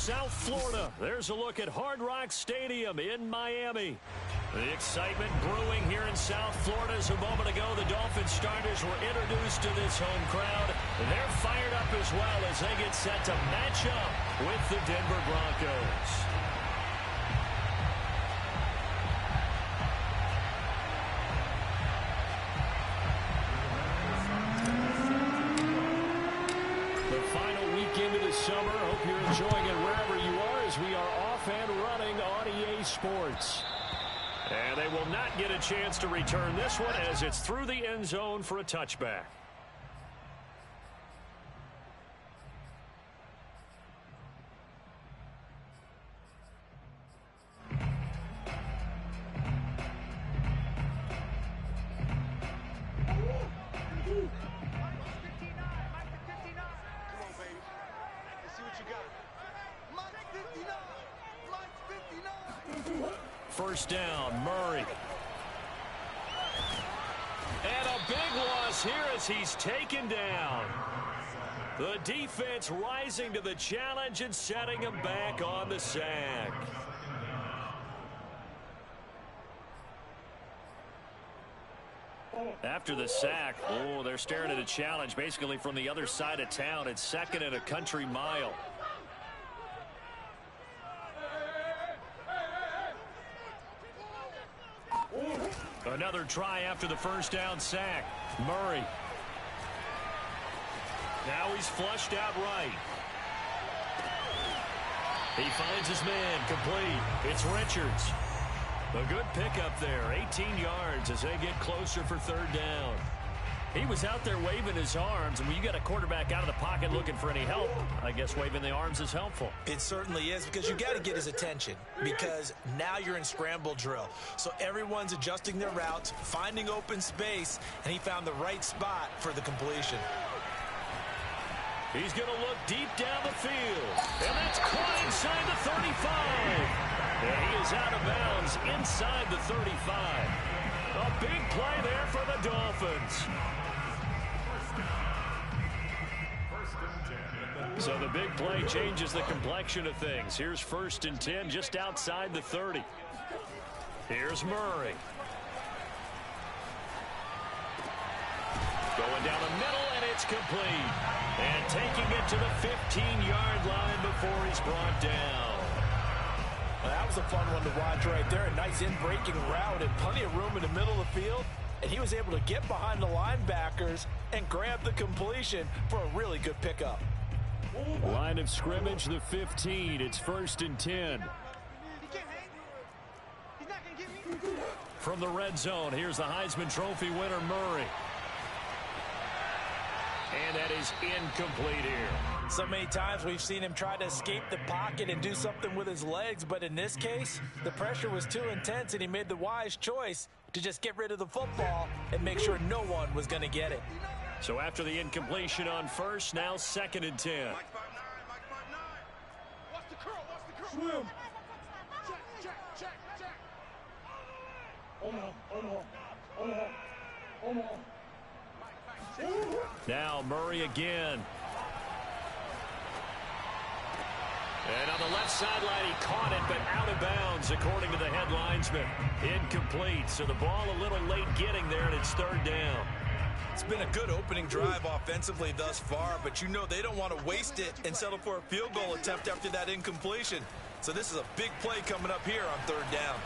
South Florida. There's a look at Hard Rock Stadium in Miami. The excitement brewing here in South Florida as a moment ago. The Dolphins starters were introduced to this home crowd. They're fired up as well as they get set to match up with the Denver Broncos. The final weekend of the summer. Hope you're enjoying it wherever you are as we are off and running on EA Sports. And they will not get a chance to return this one as it's through the end zone for a touchback. First down, Murray. And a big loss here as he's taken down. The defense rising to the challenge and setting him back on the sack. After the sack, they're staring at a challenge basically from the other side of town. It's second and a country mile. Another try after the first down sack. Murray. Now he's flushed out right. He finds his man complete. It's Richards. A good pickup there. 18 yards as they get closer for third down. He was out there waving his arms, and when you got a quarterback out of the pocket looking for any help, I guess waving the arms is helpful. It certainly is, because you got to get his attention, because now you're in scramble drill. So everyone's adjusting their routes, finding open space, and he found the right spot for the completion. He's going to look deep down the field, and that's caught inside the 35. And he is out of bounds inside the 35. A big play there for the Dolphins. So the big play changes the complexion of things. Here's 1st and 10 just outside the 30. Here's Murray. Going down the middle, and it's complete. And taking it to the 15-yard line before he's brought down. Well, that was a fun one to watch right there. A nice in-breaking route and plenty of room in the middle of the field. And he was able to get behind the linebackers and grab the completion for a really good pickup. Line of scrimmage, the 15. It's 1st and 10. From the red zone, here's the Heisman Trophy winner, Murray. And that is incomplete here. So many times we've seen him try to escape the pocket and do something with his legs, but in this case, the pressure was too intense, and he made the wise choice to just get rid of the football and make sure no one was going to get it. So after the incompletion on first, now 2nd and 10. Swim. Now Murray again. And on the left sideline, he caught it, but out of bounds, according to the head linesman. Incomplete, so the ball a little late getting there, and it's 3rd down. It's been a good opening drive offensively thus far, but you know they don't want to waste it and settle for a field goal attempt after that incompletion. So this is a big play coming up here on 3rd down.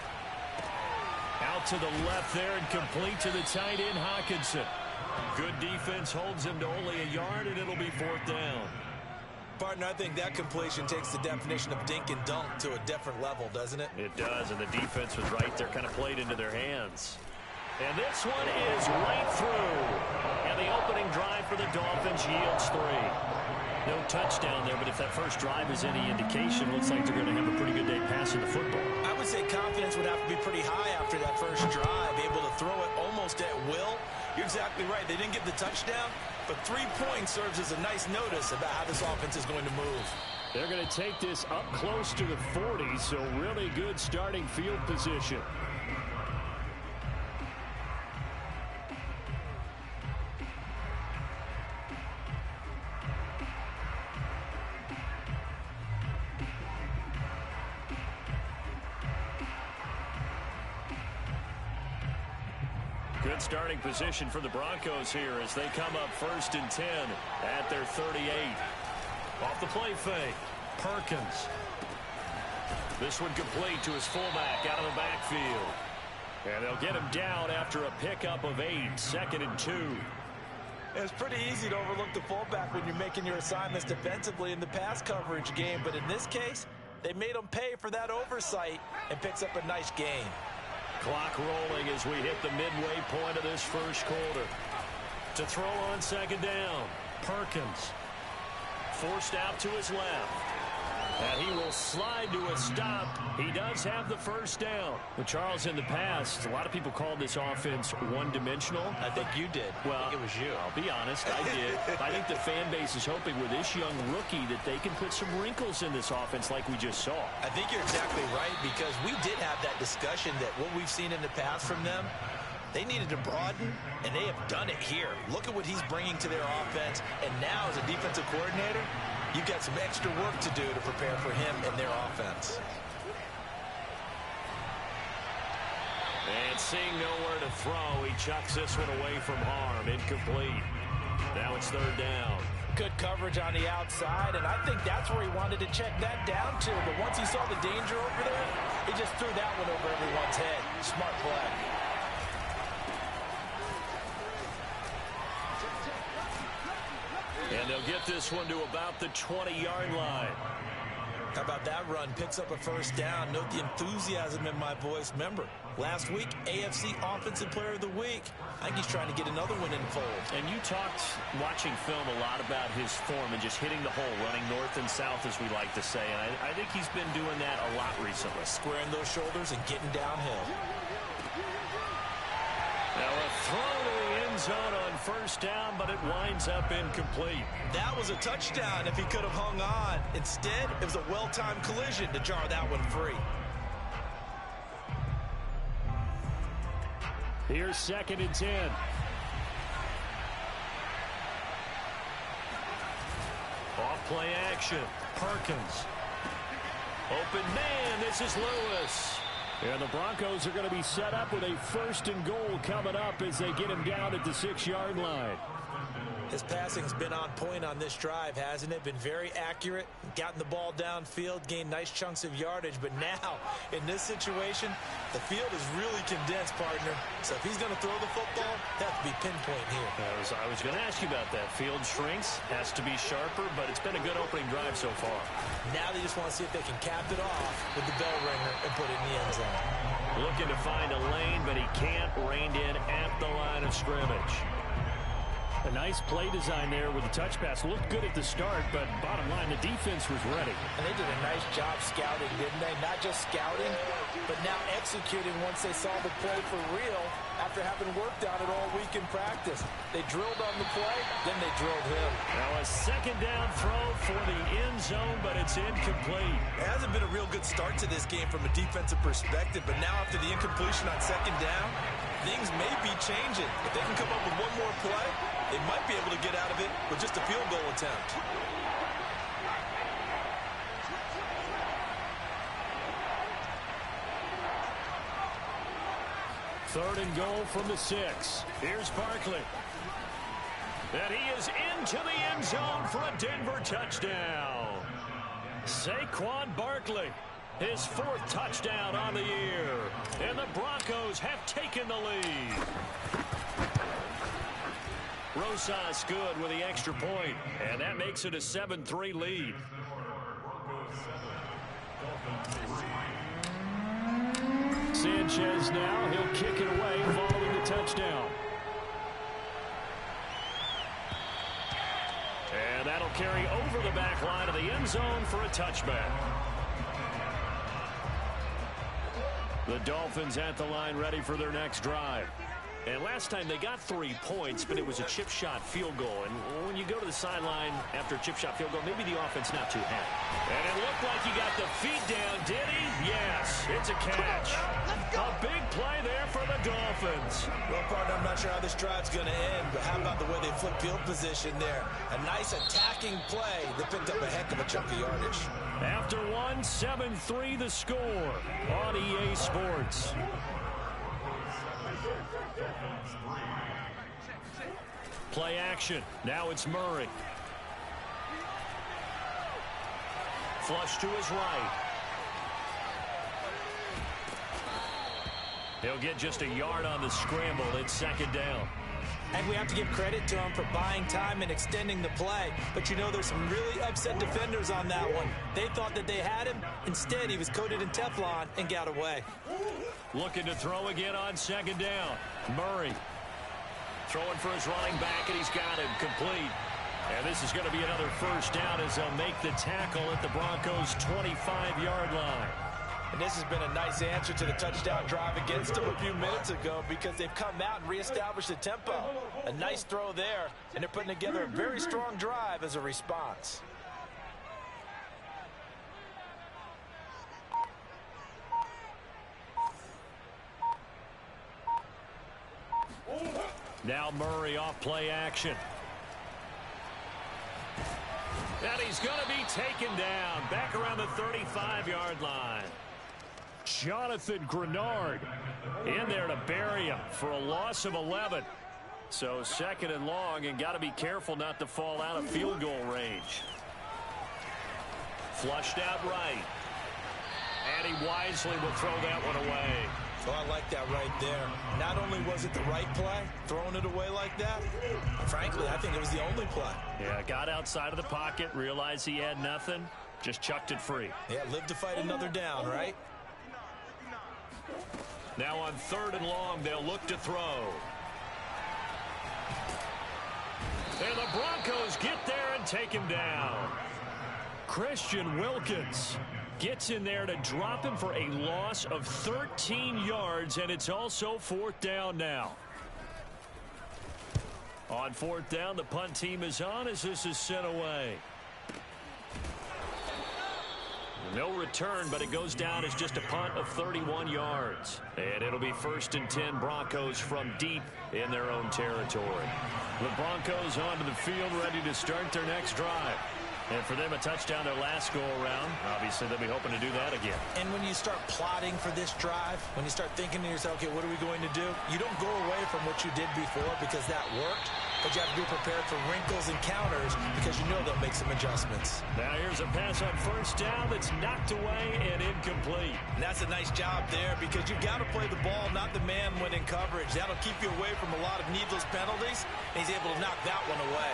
Out to the left there and complete to the tight end, Hockenson. Good defense holds him to only a yard, and it'll be 4th down. Partner, I think that completion takes the definition of dink and dunk to a different level, doesn't it? It does, and the defense was right there, kind of played into their hands. And this one is right through. And the opening drive for the Dolphins yields 3. No touchdown there, but if that first drive is any indication, looks like they're going to have a pretty good day passing the football. I would say confidence would have to be pretty high after that first drive, able to throw it almost at will. You're exactly right. They didn't get the touchdown, but 3 points serves as a nice notice about how this offense is going to move. They're going to take this up close to the 40, so really good starting field position. Good starting position for the Broncos here as they come up 1st and 10 at their 38. Off the play fake, Perkins. This one complete to his fullback out of the backfield. And they'll get him down after a pickup of 8, 2nd and 2. It's pretty easy to overlook the fullback when you're making your assignments defensively in the pass coverage game. But in this case, they made him pay for that oversight and picks up a nice gain. Clock rolling as we hit the midway point of this first quarter. To throw on 2nd down, Perkins. Forced out to his left. And he will slide to a stop. He does have the 1st down. But Charles, in the past, a lot of people called this offense one-dimensional. I think you did. Well, I think it was you. I'll be honest, I did. I think the fan base is hoping with this young rookie that they can put some wrinkles in this offense like we just saw. I think you're exactly right, because we did have that discussion that what we've seen in the past from them, they needed to broaden, and they have done it here. Look at what he's bringing to their offense, and now as a defensive coordinator, you've got some extra work to do to prepare for him and their offense. And seeing nowhere to throw, he chucks this one away from harm. Incomplete. Now it's 3rd down. Good coverage on the outside, and I think that's where he wanted to check that down to. But once he saw the danger over there, he just threw that one over everyone's head. Smart play. And they'll get this one to about the 20-yard line. How about that run? Picks up a 1st down. Note the enthusiasm in my voice. Remember, last week, AFC Offensive Player of the Week. I think he's trying to get another one in the fold. And you talked, watching film, a lot about his form and just hitting the hole, running north and south, as we like to say. And I think he's been doing that a lot recently. Squaring those shoulders and getting downhill. Now a throw to the end zone on 1st down, but it winds up incomplete. That was a touchdown if he could have hung on. Instead, it was a well-timed collision to jar that one free. Here's 2nd and 10. Off play action. Perkins. Open man. This is Lewis. And the Broncos are going to be set up with a 1st and goal coming up as they get him down at the 6-yard line. His passing's been on point on this drive, hasn't it? Been very accurate, gotten the ball downfield, gained nice chunks of yardage. But now, in this situation, the field is really condensed, partner. So if he's going to throw the football, that has to be pinpoint here. I was going to ask you about that. Field shrinks, has to be sharper, but it's been a good opening drive so far. Now they just want to see if they can cap it off with the bell ringer and put it in the end zone. Looking to find a lane, but he can't. Reined in at the line of scrimmage. A nice play design there with the touch pass. Looked good at the start, but bottom line, the defense was ready. And they did a nice job scouting, didn't they? Not just scouting, but now executing once they saw the play for real after having worked on it all week in practice. They drilled on the play, then they drilled him. Now a 2nd down throw for the end zone, but it's incomplete. It hasn't been a real good start to this game from a defensive perspective, but now after the incompletion on 2nd down, things may be changing. If they can come up with one more play, they might be able to get out of it with just a field goal attempt. Third and goal from the 6. Here's Barkley. And he is into the end zone for a Denver touchdown. Saquon Barkley, his 4th touchdown on the year. And the Broncos have taken the lead. Rosas good with the extra point, and that makes it a 7-3 lead. Sanchez now, he'll kick it away following the touchdown. And that'll carry over the back line of the end zone for a touchback. The Dolphins at the line ready for their next drive. And last time they got 3 points, but it was a chip shot field goal. And when you go to the sideline after a chip shot field goal, maybe the offense not too happy. And it looked like he got the feet down, did he? Yes, it's a catch. A big play there for the Dolphins. Well, partner, I'm not sure how this drive's going to end, but how about the way they flip field position there? A nice attacking play that picked up a heck of a chunk of yardage. After 7-3 the score on EA Sports. Play action. Now it's Murray. Flush to his right. He'll get just a yard on the scramble. It's second down. And we have to give credit to him for buying time and extending the play. But you know, there's some really upset defenders on that one. They thought that they had him. Instead, he was coated in Teflon and got away. Looking to throw again on second down. Murray throwing for his running back, and he's got him complete. And this is going to be another first down as they'll make the tackle at the Broncos' 25-yard line. And this has been a nice answer to the touchdown drive against them a few minutes ago because they've come out and reestablished the tempo. A nice throw there, and they're putting together a very strong drive as a response. Now Murray off play action. And he's going to be taken down back around the 35-yard line. Jonathan Grenard in there to bury him for a loss of 11. So second and long, and got to be careful not to fall out of field goal range. Flushed out right. And he wisely will throw that one away. Oh, I like that right there. Not only was it the right play, throwing it away like that, frankly, I think it was the only play. Yeah, got outside of the pocket, realized he had nothing, just chucked it free. Yeah, live to fight another down, right? Now on third and long, they'll look to throw. And the Broncos get there and take him down. Christian Wilkins gets in there to drop him for a loss of 13 yards, and it's also fourth down now. On fourth down, the punt team is on as this is sent away. No return, but it goes down as just a punt of 31 yards. And it'll be first and 10, Broncos from deep in their own territory. The Broncos onto the field, ready to start their next drive. And for them, a touchdown their last go-around. Obviously, they'll be hoping to do that again. And when you start plotting for this drive, when you start thinking to yourself, okay, what are we going to do? You don't go away from what you did before because that worked. But you have to be prepared for wrinkles and counters because you know they'll make some adjustments. Now here's a pass on first down that's knocked away and incomplete. And that's a nice job there because you've got to play the ball, not the man when in coverage. That'll keep you away from a lot of needless penalties. And he's able to knock that one away.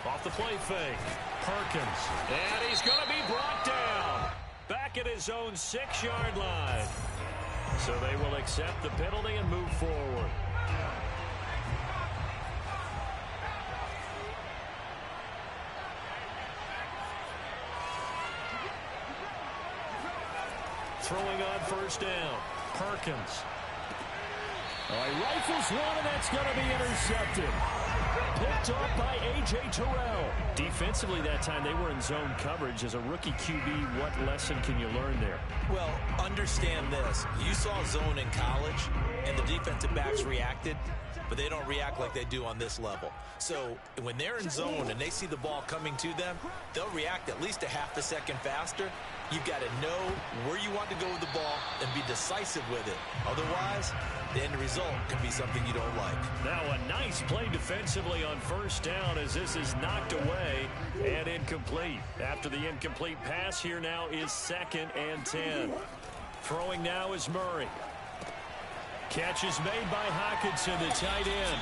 Off the play fake. Perkins. And he's going to be brought down. Back at his own 6-yard line. So they will accept the penalty and move forward. Throwing on first down. Perkins. He rifles one, and that's going to be intercepted. Picked off by A.J. Terrell. Defensively that time, they were in zone coverage. As a rookie QB, what lesson can you learn there? Well, understand this. You saw zone in college, and the defensive backs reacted, but they don't react like they do on this level. So when they're in zone and they see the ball coming to them, they'll react at least a half a second faster. You've got to know where you want to go with the ball and be decisive with it. Otherwise, the end result can be something you don't like. Now a nice play defensively on first down as this is knocked away and incomplete. After the incomplete pass, here now is second and 10. Throwing now is Murray. Catch is made by Hockenson, the tight end.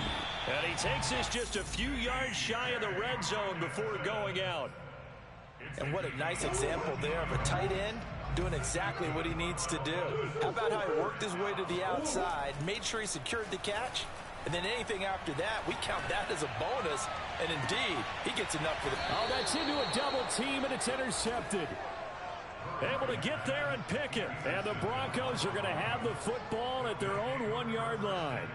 And he takes this just a few yards shy of the red zone before going out. And what a nice example there of a tight end doing exactly what he needs to do. How about how he worked his way to the outside, made sure he secured the catch, and then anything after that, we count that as a bonus. And indeed, he gets enough for the... Oh, that's into a double team, and it's intercepted. Able to get there and pick it. And the Broncos are going to have the football at their own 1-yard line.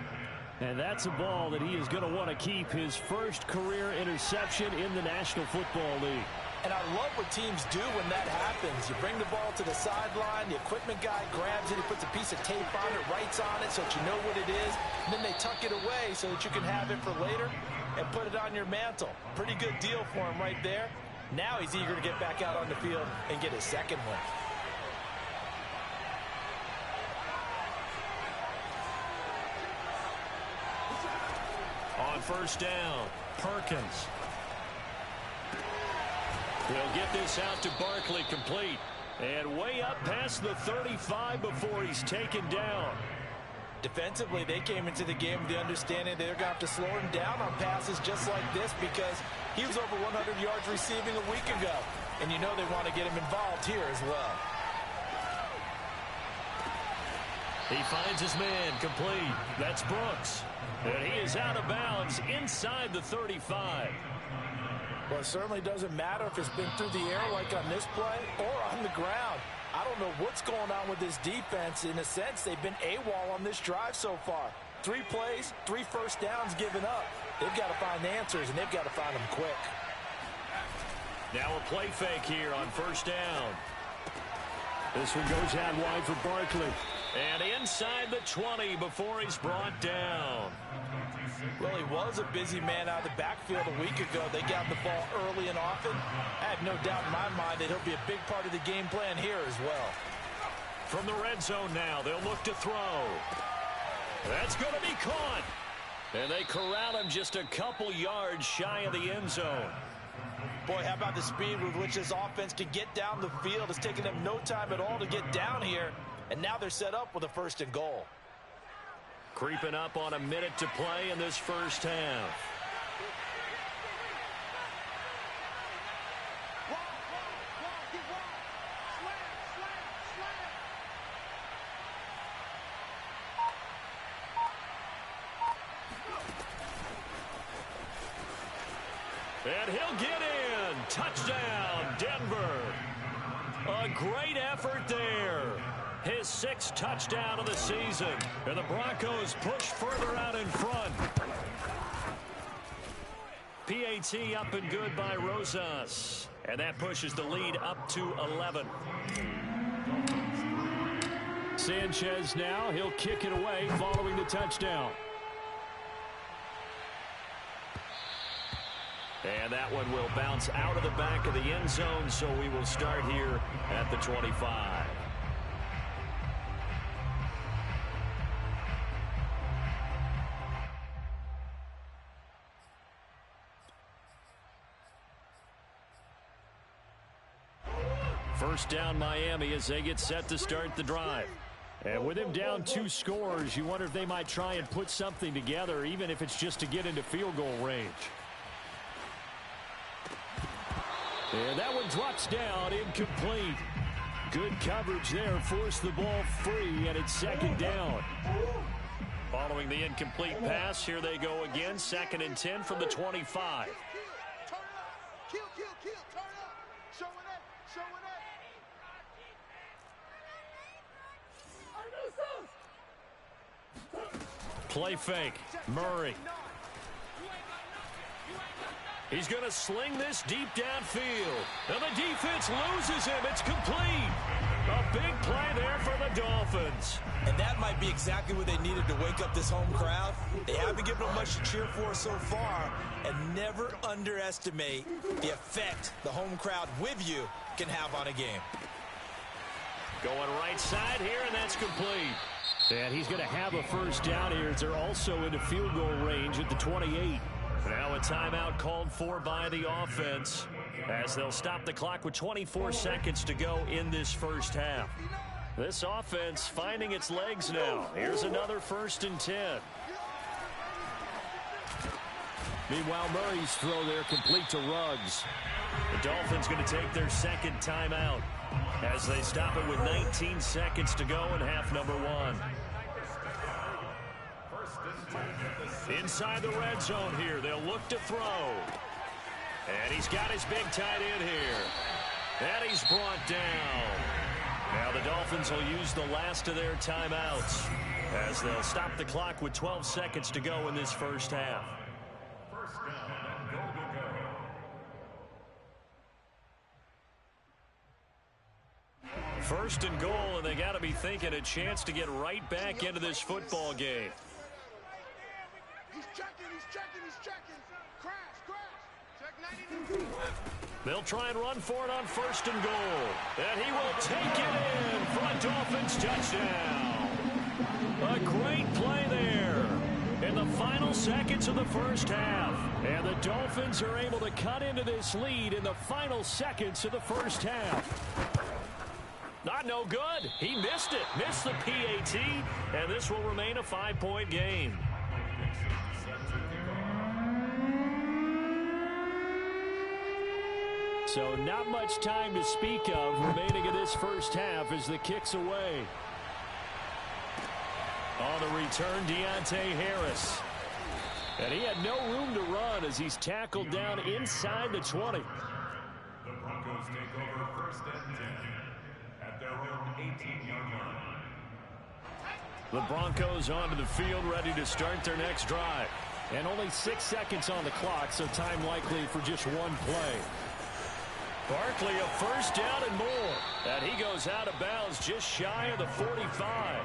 And that's a ball that he is going to want to keep, his first career interception in the National Football League. And I love what teams do when that happens. You bring the ball to the sideline, the equipment guy grabs it, he puts a piece of tape on it, writes on it so that you know what it is, and then they tuck it away so that you can have it for later and put it on your mantle. Pretty good deal for him right there. Now he's eager to get back out on the field and get his second one. On first down. Perkins. They'll get this out to Barkley, complete. And way up past the 35 before he's taken down. Defensively, they came into the game with the understanding they're going to have to slow him down on passes just like this because he was over 100 yards receiving a week ago. And you know they want to get him involved here as well. He finds his man, complete. That's Brooks. And he is out of bounds inside the 35. Well, it certainly doesn't matter if it's been through the air like on this play or on the ground. I don't know what's going on with this defense. In a sense, they've been AWOL on this drive so far. 3 plays, 3 first downs given up. They've got to find answers, and they've got to find them quick. Now a play fake here on first down. This one goes out wide for Barkley. And inside the 20 before he's brought down. Well, he was a busy man out of the backfield a week ago. They got the ball early and often. I have no doubt in my mind that he'll be a big part of the game plan here as well. From the red zone now, they'll look to throw. That's going to be caught. And they corral him just a couple yards shy of the end zone. Boy, how about the speed with which this offense can get down the field? It's taken them no time at all to get down here. And now they're set up with a 1st and goal. Creeping up on a minute to play in this first half. And he'll get in. Touchdown, Denver. A great effort there. His 6th touchdown of the season. And the Broncos push further out in front. PAT up and good by Rosas. And that pushes the lead up to 11. Sanchez now. He'll kick it away following the touchdown. And that one will bounce out of the back of the end zone, so we will start here at the 25. First down Miami as they get set to start the drive. And with him down 2 scores, you wonder if they might try and put something together, even if it's just to get into field goal range. And that one drops down, incomplete. Good coverage there, forced the ball free, and it's 2nd down. Following the incomplete pass, here they go again, 2nd and 10 from the 25. Play fake, Murray. He's going to sling this deep downfield. And the defense loses him. It's complete. A big play there for the Dolphins. And that might be exactly what they needed to wake up this home crowd. They haven't given them much to cheer for so far. And never underestimate the effect the home crowd with you can have on a game. Going right side here, and that's complete. And he's going to have a first down here as they're also into field goal range at the 28. Now a timeout called for by the offense as they'll stop the clock with 24 seconds to go in this first half. This offense finding its legs now. Here's another 1st and 10. Meanwhile, Murray's throw there complete to Ruggs. The Dolphins going to take their 2nd timeout as they stop it with 19 seconds to go in half number 1. Inside the red zone here, they'll look to throw. And he's got his big tight end here. And he's brought down. Now the Dolphins will use the last of their timeouts as they'll stop the clock with 12 seconds to go in this first half. First and goal, and they got to be thinking a chance to get right back into this football game. He's checking. Crash. Check 90. They'll try and run for it on 1st and goal. And he will take it in for a Dolphins touchdown. A great play there. In the final seconds of the first half. And the Dolphins are able to cut into this lead in the final seconds of the first half. Not no good. He missed it. Missed the PAT. And this will remain a 5-point game. So not much time to speak of remaining in this first half as the kick's away. On the return, Deontay Harris. And he had no room to run as he's tackled down inside the 20. The Broncos take over first and 10 at their own 18-yard line. The Broncos onto the field ready to start their next drive. And only 6 seconds on the clock, so time likely for just one play. Barkley a first down and more. And he goes out of bounds just shy of the 45.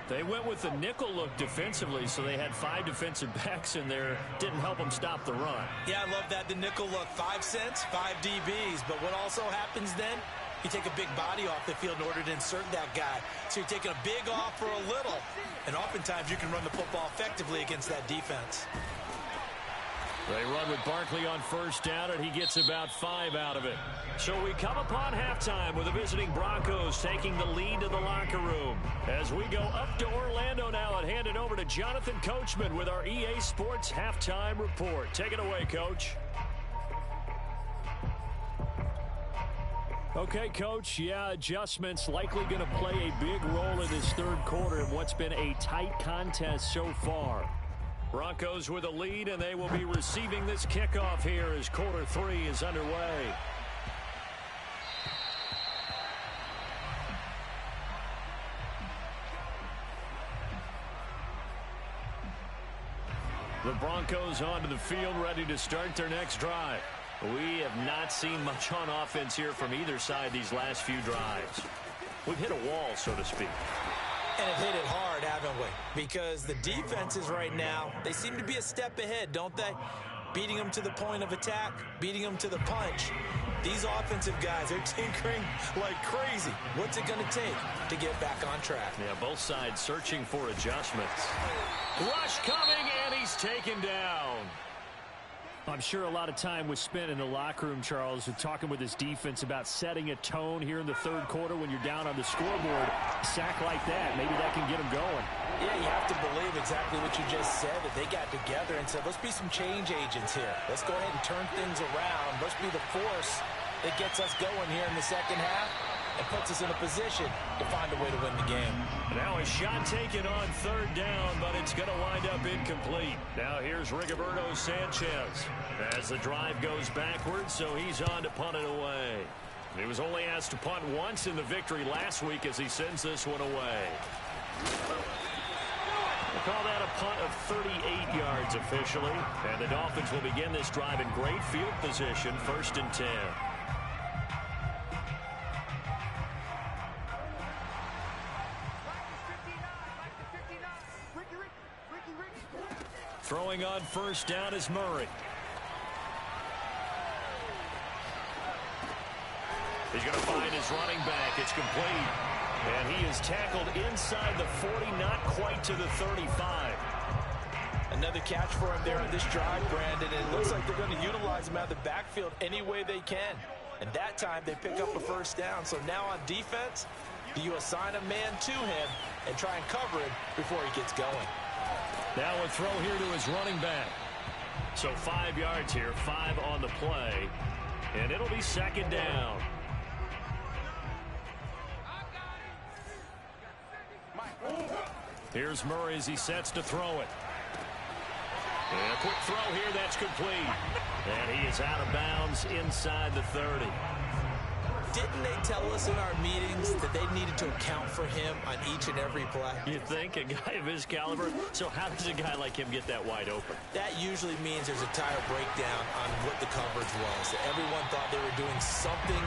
They went with the nickel look defensively, so they had 5 defensive backs in there. Didn't help them stop the run. Yeah, I love that, the nickel look. 5 cents, 5 DBs. But what also happens then? You take a big body off the field in order to insert that guy. So you're taking a big off for a little. And oftentimes you can run the football effectively against that defense. They run with Barkley on first down, and he gets about 5 out of it. So we come upon halftime with the visiting Broncos taking the lead to the locker room. As we go up to Orlando now and hand it over to Jonathan Coachman with our EA Sports Halftime Report. Take it away, Coach. Okay, Coach, yeah, adjustments likely going to play a big role in this third quarter in what's been a tight contest so far. Broncos with a lead, and they will be receiving this kickoff here as quarter 3 is underway. The Broncos onto the field ready to start their next drive. We have not seen much on offense here from either side these last few drives. We've hit a wall, so to speak. And have hit it hard, haven't we? Because the defenses right now, they seem to be a step ahead, don't they? Beating them to the point of attack, beating them to the punch. These offensive guys, they're tinkering like crazy. What's it going to take to get back on track? Yeah, both sides searching for adjustments. Rush coming, and he's taken down. I'm sure a lot of time was spent in the locker room, Charles, with talking with his defense about setting a tone here in the third quarter when you're down on the scoreboard. A sack like that, maybe that can get them going. Yeah, you have to believe exactly what you just said, that they got together and said, let's be some change agents here. Let's go ahead and turn things around. Let's be the force that gets us going here in the second half and puts us in a position to find a way to win the game. Now a shot taken on third down, but it's going to wind up incomplete. Now here's Rigoberto Sanchez as the drive goes backwards, so he's on to punt it away. He was only asked to punt once in the victory last week as he sends this one away. We'll call that a punt of 38 yards officially, and the Dolphins will begin this drive in great field position, 1st and 10. Throwing on first down is Murray. He's going to find his running back. It's complete. And he is tackled inside the 40, not quite to the 35. Another catch for him there on this drive, Brandon. And it looks like they're going to utilize him out of the backfield any way they can. And that time they pick up a first down. So now on defense, do you assign a man to him and try and cover him before he gets going? Now a throw here to his running back. So 5 yards here, 5 on the play. And it'll be second down. Here's Murray as he sets to throw it. And a quick throw here, that's complete. And he is out of bounds inside the 30. Didn't they tell us in our meetings that they needed to account for him on each and every play? You think? A guy of his caliber? So how does a guy like him get that wide open? That usually means there's a tire breakdown on what the coverage was. Everyone thought they were doing something,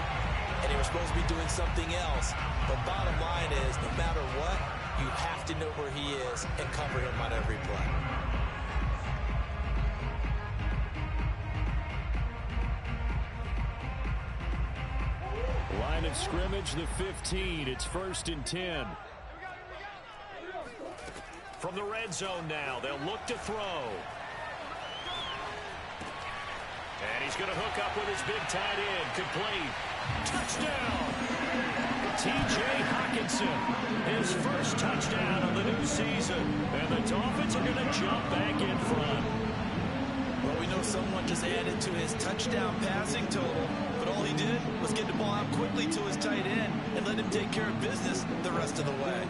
and they were supposed to be doing something else. But bottom line is, no matter what, you have to know where he is and cover him on every play. Line of scrimmage, the 15. It's 1st and 10. From the red zone now, they'll look to throw. And he's going to hook up with his big tight end. Complete. Touchdown! T.J. Hockenson, his first touchdown of the new season. And the Dolphins are going to jump back in front. Well, we know someone just added to his touchdown passing total, but all he did was get the ball out quickly to his tight end and let him take care of business the rest of the way.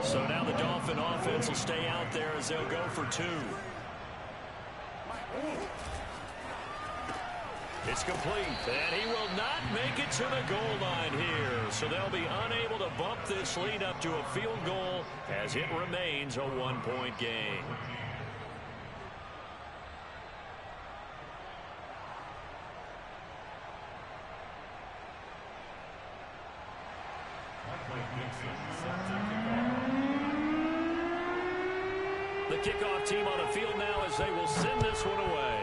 So now the Dolphin offense will stay out there as they'll go for 2. It's complete, and he will not make it to the goal line here. So they'll be unable to bump this lead up to a field goal as it remains a 1-point game. The kickoff team on the field now as they will send this one away.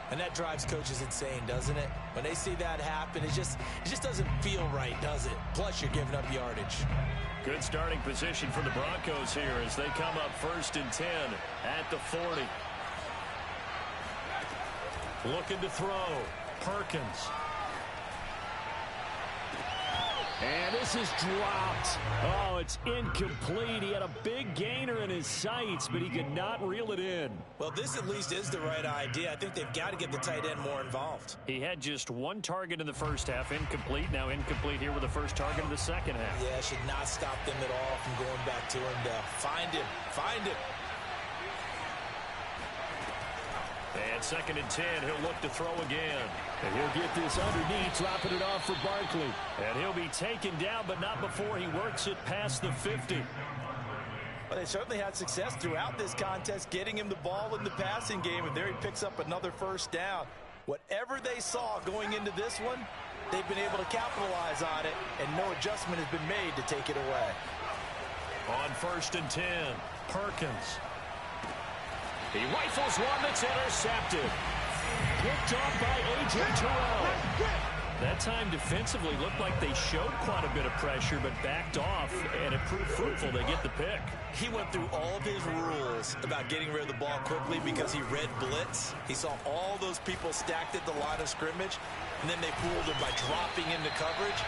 And that drives coaches insane, doesn't it? When they see that happen, it just doesn't feel right, does it? Plus, you're giving up yardage. Good starting position for the Broncos here as they come up 1st and 10 at the 40. Looking to throw. Perkins. And this is dropped. Oh, it's incomplete. He had a big gainer in his sights, but he could not reel it in. Well, this at least is the right idea. I think they've got to get the tight end more involved. He had just 1 target in the first half, incomplete. Now incomplete here with the first target of the second half. Yeah, should not stop them at all from going back to him to find him. And 2nd and 10, he'll look to throw again. And he'll get this underneath, dropping it off for Barkley. And he'll be taken down, but not before he works it past the 50. Well, they certainly had success throughout this contest, getting him the ball in the passing game, and there he picks up another first down. Whatever they saw going into this one, they've been able to capitalize on it, and no adjustment has been made to take it away. On 1st and 10, Perkins. He rifles one that's intercepted. Picked off by A.J. Terrell. That time defensively looked like they showed quite a bit of pressure, but backed off, and it proved fruitful. They get the pick. He went through all of his rules about getting rid of the ball quickly because he read blitz. He saw all those people stacked at the line of scrimmage, and then they fooled him by dropping into coverage.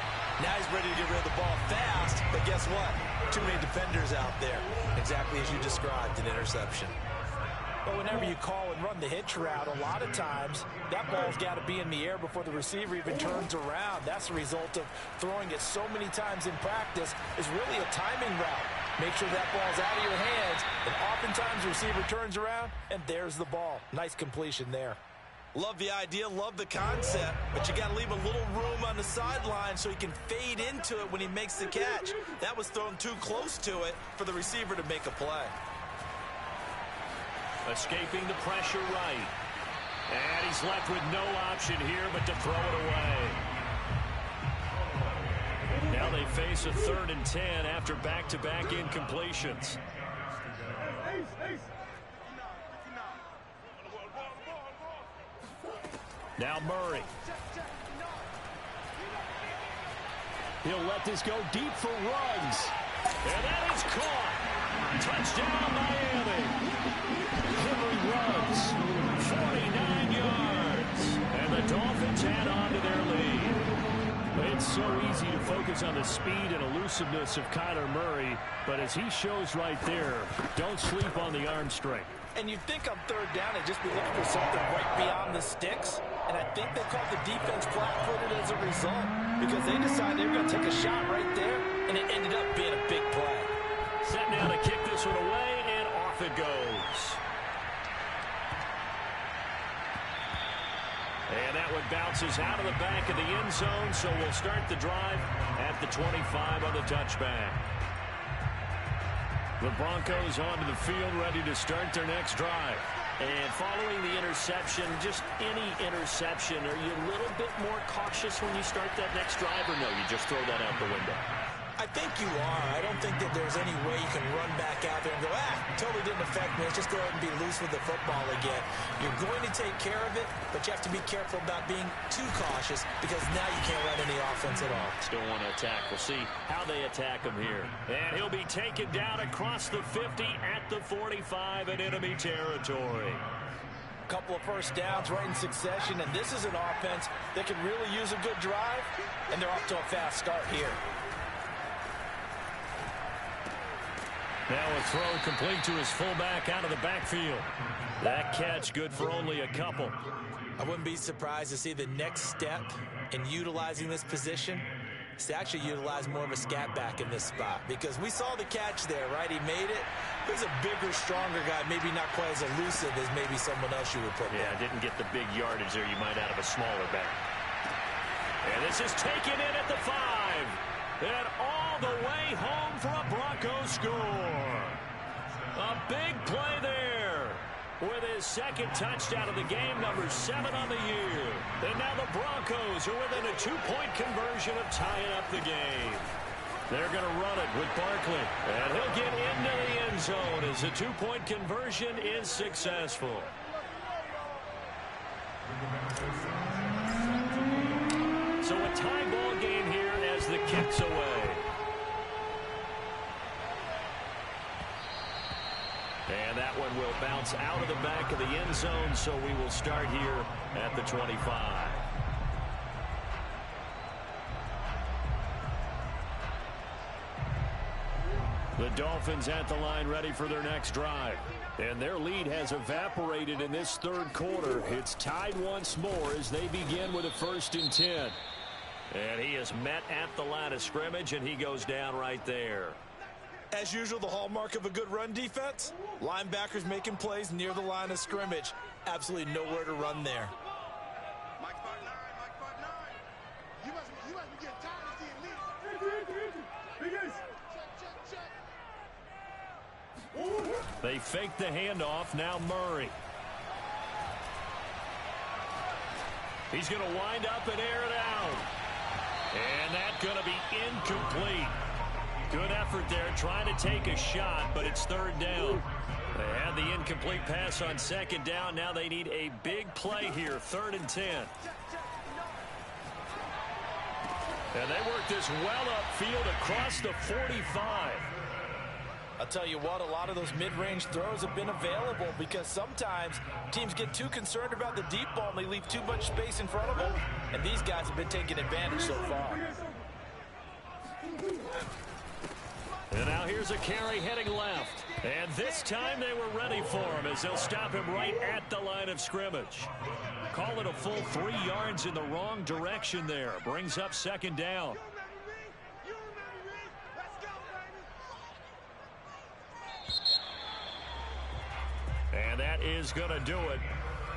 Now he's ready to get rid of the ball fast, but guess what? Too many defenders out there. Exactly as you described, an interception. But whenever you call and run the hitch route, a lot of times that ball's got to be in the air before the receiver even turns around. That's the result of throwing it so many times in practice is really a timing route. Make sure that ball's out of your hands, and oftentimes the receiver turns around, and there's the ball. Nice completion there. Love the idea, love the concept, but you got to leave a little room on the sideline so he can fade into it when he makes the catch. That was thrown too close to it for the receiver to make a play. Escaping the pressure right. And he's left with no option here but to throw it away. Now they face a 3rd and 10 after back-to-back incompletions. Now Murray. He'll let this go deep for Ruggs. And that is caught. Touchdown, Miami. Henry Ruggs, 49 yards. And the Dolphins add on to their lead. It's so easy to focus on the speed and elusiveness of Kyler Murray, but as he shows right there, don't sleep on the arm strength. And you'd think on 3rd down they'd just be looking for something right beyond the sticks. And I think they caught the defense flat-footed as a result because they decided they were going to take a shot right there, and it ended up being a big play. Set now to kick this one away, and off it goes. And that one bounces out of the back of the end zone, so we'll start the drive at the 25 on the touchback. The Broncos onto the field, ready to start their next drive. And following the interception, just any interception, are you a little bit more cautious when you start that next drive, or no, you just throw that out the window? I think you are. I don't think that there's any way you can run back out there and go, totally didn't affect me. Let's just go ahead and be loose with the football again. You're going to take care of it, but you have to be careful about being too cautious because now you can't run any offense at all. Still want to attack. We'll see how they attack him here. And he'll be taken down across the 50 at the 45 in enemy territory. Couple of first downs right in succession, and this is an offense that could really use a good drive, and they're off to a fast start here. Now a throw complete to his fullback out of the backfield. That catch good for only a couple. I wouldn't be surprised to see the next step in utilizing this position is to actually utilize more of a scat back in this spot, because we saw the catch there, right? He made it. He's a bigger, stronger guy, maybe not quite as elusive as maybe someone else you would put there. Yeah, didn't get the big yardage there you might out of a smaller back. And this is taken in at the 5. And all the way home for a Broncos score. A big play there with his second touchdown of the game, number 7 on the year. And now the Broncos are within a 2-point conversion of tying up the game. They're going to run it with Barkley. And he'll get into the end zone as the 2-point conversion is successful. So a tie ball game here as the kick's away. And that one will bounce out of the back of the end zone, so we will start here at the 25. The Dolphins at the line ready for their next drive. And their lead has evaporated in this third quarter. It's tied once more as they begin with a 1st and 10. And he is met at the line of scrimmage, and he goes down right there. As usual, the hallmark of a good run defense, linebackers making plays near the line of scrimmage. Absolutely nowhere to run there. Mike spot 9, Mike spot 9. You must be getting tired of seeing me. Check. They fake the handoff. Now Murray. He's going to wind up and air it out. And that's going to be incomplete. Good effort there trying to take a shot, but it's 3rd down. They had the incomplete pass on 2nd down. Now they need a big play here, 3rd and 10. And they work this well upfield across the 45. I'll tell you what, a lot of those mid-range throws have been available because sometimes teams get too concerned about the deep ball and they leave too much space in front of them. And these guys have been taking advantage so far. And now here's a carry heading left. And this time they were ready for him as they'll stop him right at the line of scrimmage. Call it a full 3 yards in the wrong direction there. Brings up 2nd down. And that is going to do it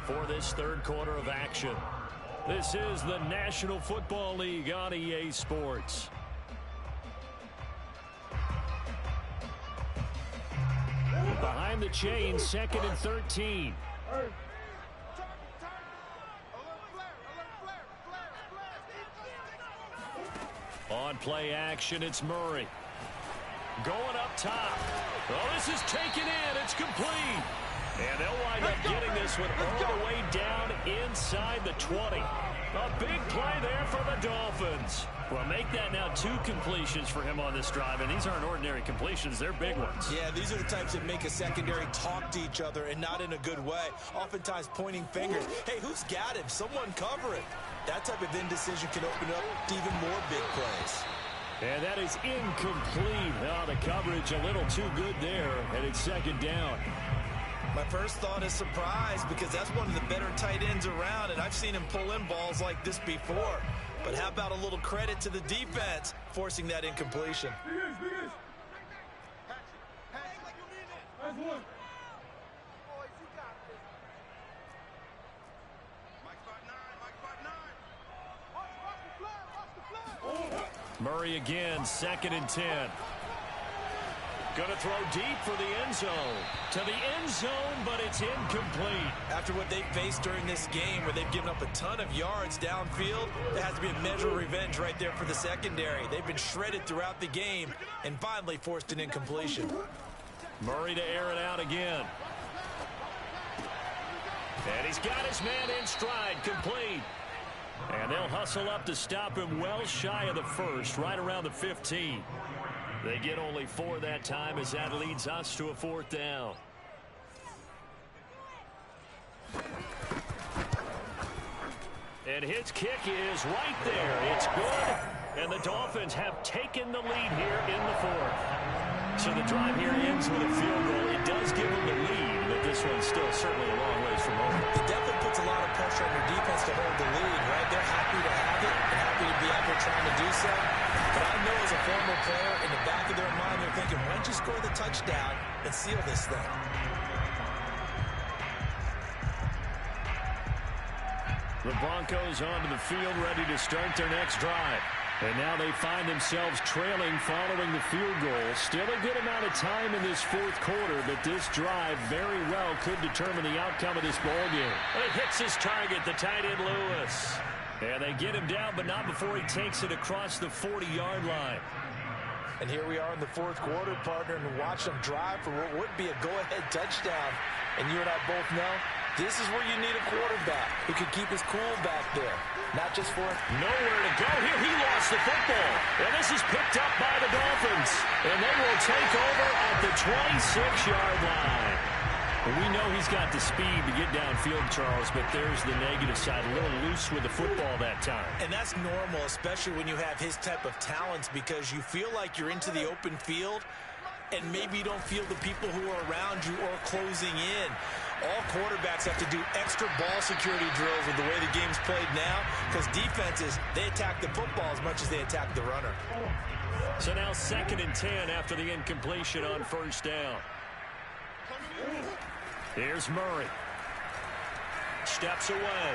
for this third quarter of action. This is the National Football League on EA Sports. Behind the chain, 2nd and 13. On play action, it's Murray. Going up top. Oh, this is taken in. It's complete. And they'll wind up getting this one all the way down inside the 20. A big play there for the Dolphins. Well, make that now 2 completions for him on this drive, and these aren't ordinary completions. They're big ones. Yeah, these are the types that make a secondary talk to each other and not in a good way. Oftentimes pointing fingers. Hey, who's got him? Someone cover it. That type of indecision can open up to even more big plays. And that is incomplete. Oh, the coverage a little too good there, and it's 2nd down. My first thought is surprise because that's one of the better tight ends around, and I've seen him pull in balls like this before. But how about a little credit to the defense forcing that incompletion? Murray again, 2nd and 10. Going to throw deep for the end zone. To the end zone, but it's incomplete. After what they faced during this game where they've given up a ton of yards downfield, there has to be a measure of revenge right there for the secondary. They've been shredded throughout the game and finally forced an incompletion. Murray to air it out again. And he's got his man in stride, complete. And they'll hustle up to stop him well shy of the first, right around the 15. They get only 4 that time as that leads us to a 4th down. And his kick is right there. It's good. And the Dolphins have taken the lead here in the 4th. So the drive here ends with a field goal. It does give them the lead, but this one's still certainly a long ways from over. It definitely puts a lot of pressure on your defense to hold the lead, right? They're happy to have it and happy to be out there trying to do so. But I know as a former player, in the back of their mind, they're thinking, why don't you score the touchdown and seal this thing? The Broncos onto the field, ready to start their next drive. And now they find themselves trailing following the field goal. Still a good amount of time in this 4th quarter, but this drive very well could determine the outcome of this ballgame. It hits his target, the tight end Lewis. And they get him down, but not before he takes it across the 40-yard line. And here we are in the 4th quarter, partner, and watch them drive for what would be a go-ahead touchdown. And you and I both know this is where you need a quarterback who can keep his cool back there. Not just for nowhere to go. Here he lost the football. And this is picked up by the Dolphins. And they will take over at the 26-yard line. And we know he's got the speed to get downfield, Charles, but there's the negative side. A little loose with the football that time. And that's normal, especially when you have his type of talents, because you feel like you're into the open field and maybe you don't feel the people who are around you or closing in. All quarterbacks have to do extra ball security drills with the way the game's played now, because defenses, they attack the football as much as they attack the runner. So now 2nd and 10 after the incompletion on 1st down. Here's Murray. Steps away.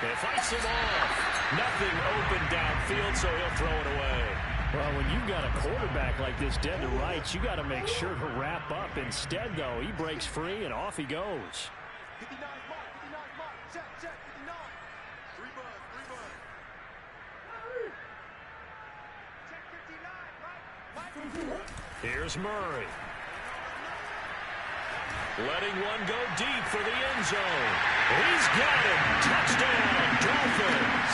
It fights him off. Nothing open downfield, so he'll throw it away. Well, when you've got a quarterback like this dead to rights, you got to make sure to wrap up. Instead, though, he breaks free and off he goes. 59 mark, check, 59. 3 buds. Check 59, right? Here's Murray. Letting one go deep for the end zone. He's got it. Touchdown, Dolphins.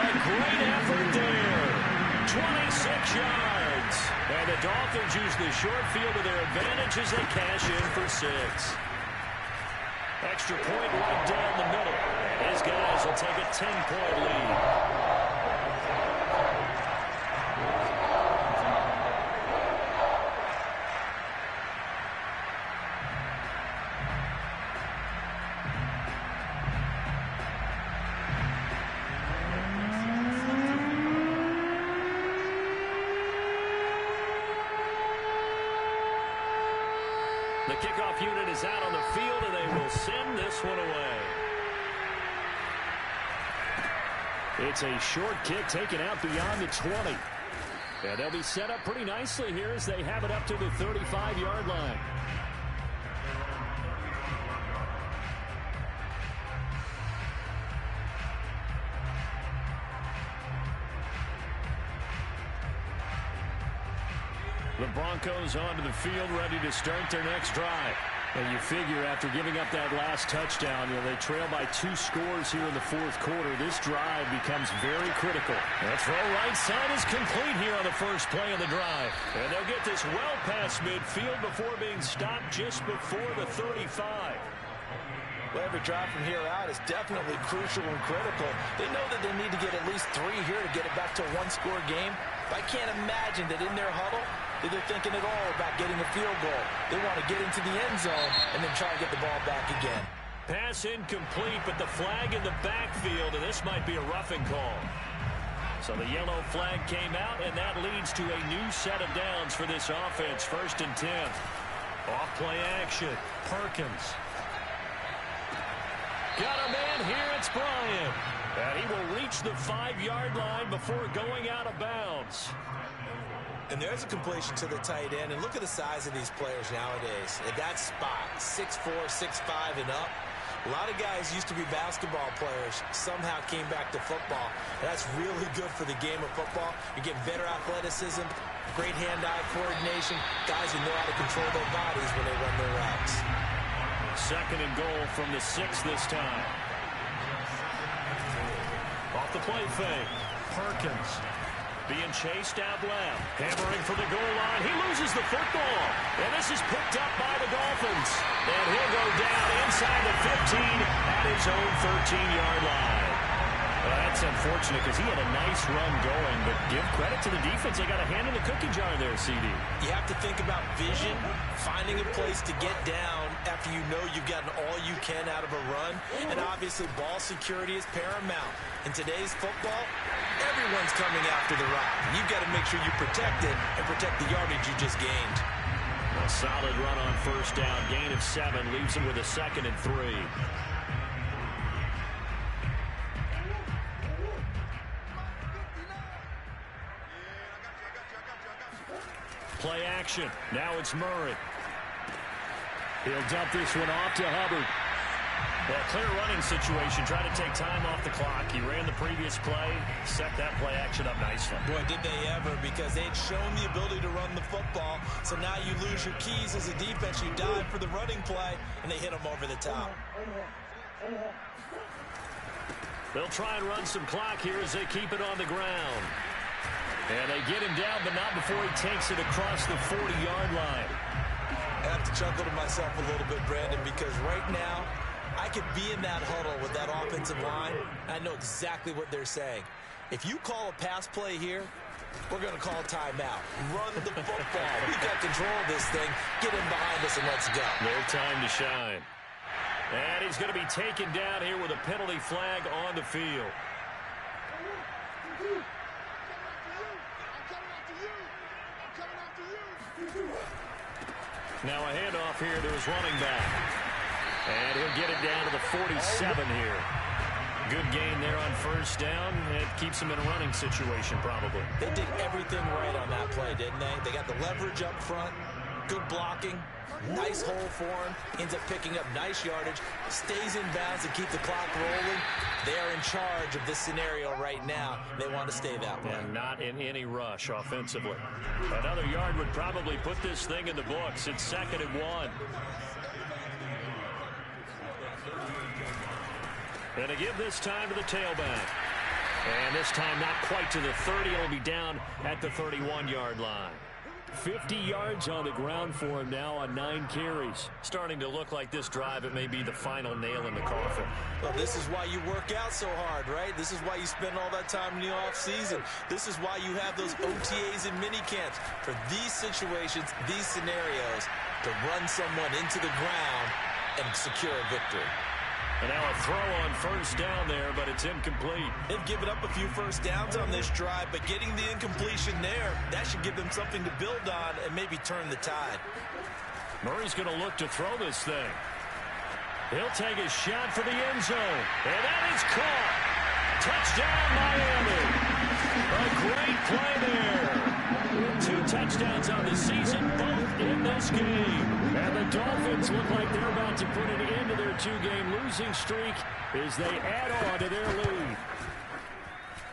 A great effort there. 26 yards. And the Dolphins use the short field to their advantage as they cash in for 6. Extra point right down the middle. His guys will take a 10-point lead. The kickoff unit is out on the field, and they will send this one away. It's a short kick taken out beyond the 20. And they'll be set up pretty nicely here as they have it up to the 35-yard line. The Broncos onto the field, ready to start their next drive. And you figure after giving up that last touchdown, they trail by 2 scores here in the 4th quarter. This drive becomes very critical. The throw right side is complete here on the first play of the drive. And they'll get this well past midfield before being stopped just before the 35. Well, every drive from here out is definitely crucial and critical. They know that they need to get at least 3 here to get it back to a 1-score game. But I can't imagine that in their huddle, that they're thinking at all about getting a field goal. They want to get into the end zone and then try and get the ball back again. Pass incomplete, but the flag in the backfield, and this might be a roughing call. So the yellow flag came out, and that leads to a new set of downs for this offense. 1st and 10. Off play action. Perkins. Got a man here. It's Bryant. And he will reach the 5-yard line before going out of bounds. And there's a completion to the tight end. And look at the size of these players nowadays. At that spot, 6'4", 6'5", and up. A lot of guys used to be basketball players, somehow came back to football. That's really good for the game of football. You're getting better athleticism, great hand-eye coordination, guys who know how to control their bodies when they run their routes. 2nd and goal from the 6 this time. Off the play fake. Perkins being chased out left. Hammering for the goal line. He loses the football. And this is picked up by the Dolphins. And he'll go down inside the 15 at his own 13-yard line. Well, that's unfortunate because he had a nice run going, but give credit to the defense. They got a hand in the cookie jar there, CD. You have to think about vision, finding a place to get down after you know you've gotten all you can out of a run. And obviously, ball security is paramount. In today's football, everyone's coming after the rock. You've got to make sure you protect it and protect the yardage you just gained. A solid run on 1st down. Gain of 7 leaves him with a 2nd and 3. Play action. Now it's Murray. He'll dump this one off to Hubbard. Well, clear running situation. Try to take time off the clock. He ran the previous play, set that play action up nicely. Boy, did they ever, because they'd shown the ability to run the football. So now you lose your keys as a defense. You dive for the running play, and they hit him over the top. They'll try and run some clock here as they keep it on the ground. And they get him down, but not before he takes it across the 40-yard line. I have to chuckle to myself a little bit, Brandon, because right now I could be in that huddle with that offensive line. I know exactly what they're saying. If you call a pass play here, we're going to call timeout. Run the football. We've got control of this thing. Get in behind us and let's go. No time to shine. And he's going to be taken down here with a penalty flag on the field. Now a handoff here to his running back. And he'll get it down to the 47 here. Good gain there on 1st down. It keeps him in a running situation probably. They did everything right on that play, didn't they? They got the leverage up front, good blocking, nice hole for him, ends up picking up nice yardage, stays in bounds to keep the clock rolling. They are in charge of this scenario right now. They want to stay that way. And not in any rush offensively. Another yard would probably put this thing in the books. It's 2nd and 1. And to give this time to the tailback. And this time not quite to the 30. It'll be down at the 31-yard line. 50 yards on the ground for him now on 9 carries. Starting to look like this drive, it may be the final nail in the coffin. Well, this is why you work out so hard, right? This is why you spend all that time in the offseason. This is why you have those OTAs and mini camps. For these situations, these scenarios, to run someone into the ground and secure a victory. And now a throw on 1st down there, but it's incomplete. They've given up a few 1st downs on this drive, but getting the incompletion there, that should give them something to build on and maybe turn the tide. Murray's going to look to throw this thing. He'll take a shot for the end zone. And that is caught. Touchdown, Miami. A great play there. 2 touchdowns on the season, both in this game. And the Dolphins look like they're about to put an end to their 2-game losing streak as they add on to their lead.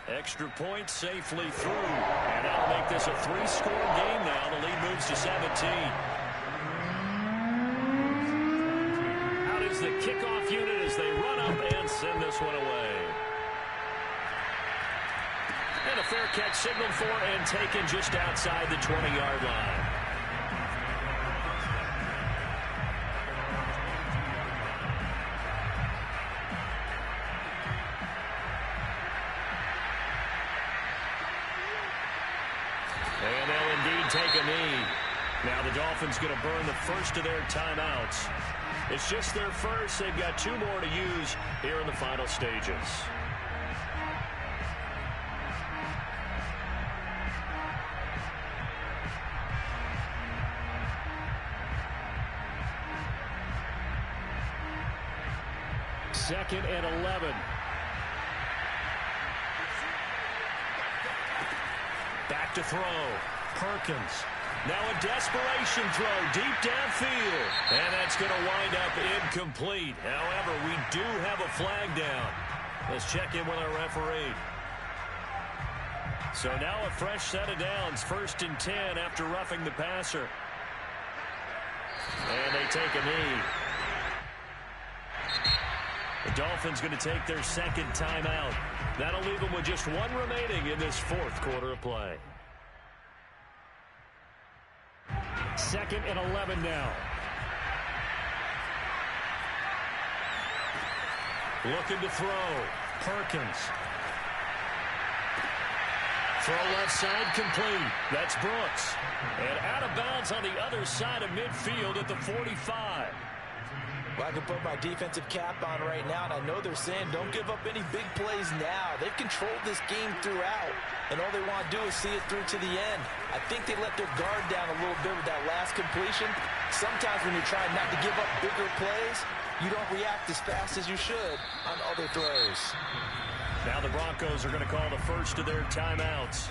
Extra point safely through. And that'll make this a 3-score game now. The lead moves to 17. Out is the kickoff unit as they run up and send this one away. And a fair catch signaled for and taken just outside the 20-yard line. And they'll indeed take a knee. Now the Dolphins going to burn the first of their timeouts. It's just their first. They've got 2 more to use here in the final stages. Second and 11. Back to throw. Perkins. Now a desperation throw deep downfield. And that's going to wind up incomplete. However, we do have a flag down. Let's check in with our referee. So now a fresh set of downs. 1st and 10 after roughing the passer. And they take a knee. The Dolphins going to take their 2nd timeout. That'll leave them with just 1 remaining in this 4th quarter of play. 2nd and 11 now. Looking to throw. Perkins. Throw left side complete. That's Brooks. And out of bounds on the other side of midfield at the 45. Well, I can put my defensive cap on right now, and I know they're saying don't give up any big plays now. They've controlled this game throughout, and all they want to do is see it through to the end. I think they let their guard down a little bit with that last completion. Sometimes when you're trying not to give up bigger plays, you don't react as fast as you should on other throws. Now the Broncos are going to call the first of their timeouts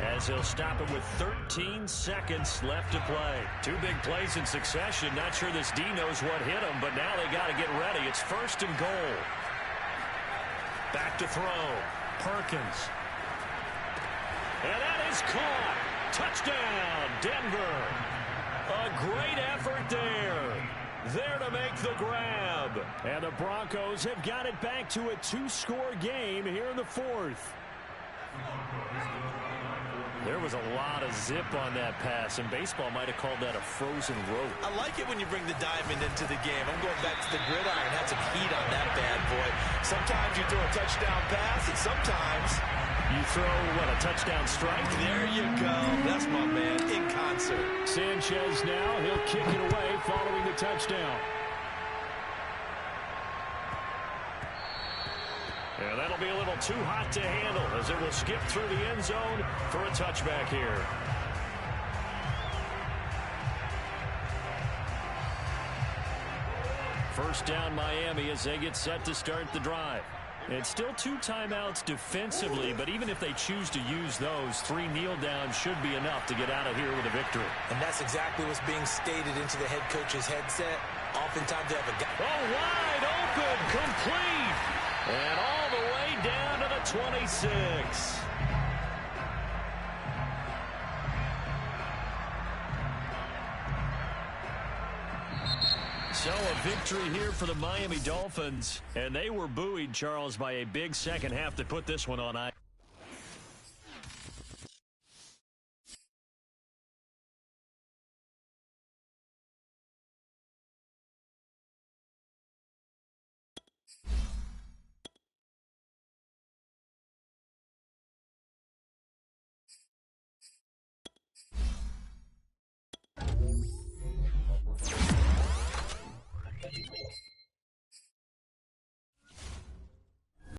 as they'll stop it with 13 seconds left to play. 2 big plays in succession. Not sure this D knows what hit him, but now they got to get ready. It's 1st and goal. Back to throw. Perkins. And that is caught. Touchdown, Denver. A great effort there. There to make the grab. And the Broncos have got it back to a 2-score game here in the 4th. There was a lot of zip on that pass, and baseball might have called that a frozen rope. I like it when you bring the diamond into the game. I'm going back to the gridiron. Had some heat on that bad boy. Sometimes you throw a touchdown pass, and sometimes you throw, what, a touchdown strike? There you go. That's my man in concert. Sanchez now, he'll kick it away following the touchdown. And that'll be a little too hot to handle as it will skip through the end zone for a touchback here. First down Miami as they get set to start the drive. It's still 2 timeouts defensively, but even if they choose to use those, 3 kneel downs should be enough to get out of here with a victory. And that's exactly what's being stated into the head coach's headset. Oftentimes they have a guy. Oh, wide open, complete. And all the way down to the 26. So a victory here for the Miami Dolphins. And they were buoyed, Charles, by a big second half that put this one on ice.